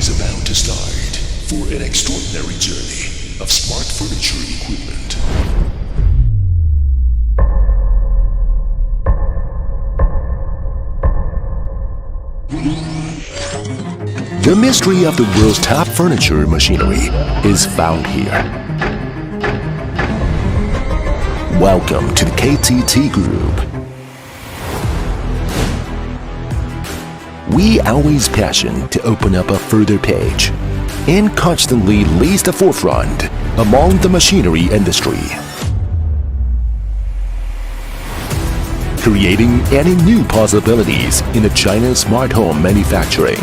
is about to start for an extraordinary journey of smart furniture equipment. The mystery of the world's top furniture machinery is found here. Welcome to the KDT Group. We always passion to open up a further page and constantly lead the forefront among the machinery industry, creating any new possibilities in the China's smart home manufacturing.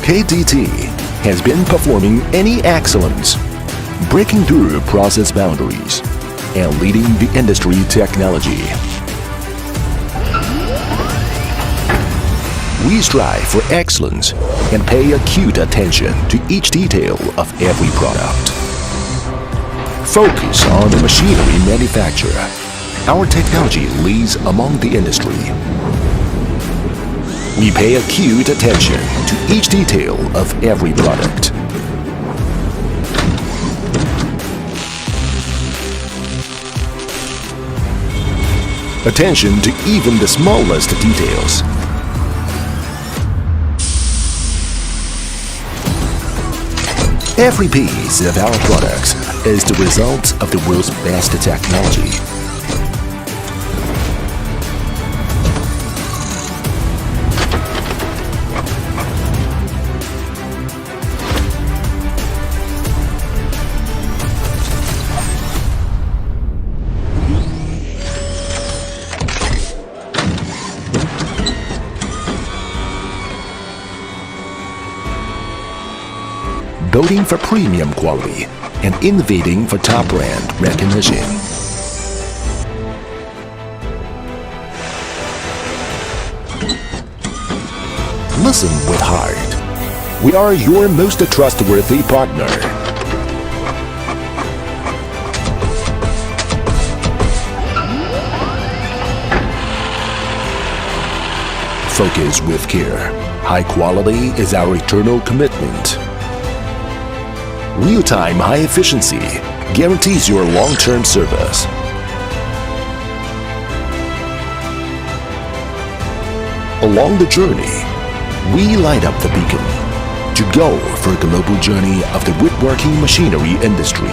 KDT has been performing any excellence, breaking through process boundaries, and leading the industry technology. We strive for excellence and pay acute attention to each detail of every product. Focus on the machinery manufacturer. Our technology leads among the industry. We pay acute attention to each detail of every product. Attention to even the smallest details. Every piece of our products is the result of the world's best technology. Building for premium quality and innovating for top brand recognition. Listen with heart. We are your most trustworthy partner. Focus with care. High quality is our eternal commitment. Real-time high efficiency guarantees your long-term service. Along the journey, we light up the beacon to go for a global journey of the woodworking machinery industry.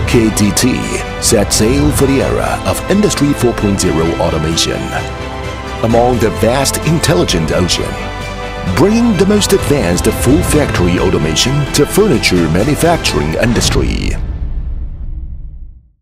KDT set sail for the era of Industry 4.0 automation among the vast intelligent ocean, bringing the most advanced full factory automation to furniture manufacturing industry.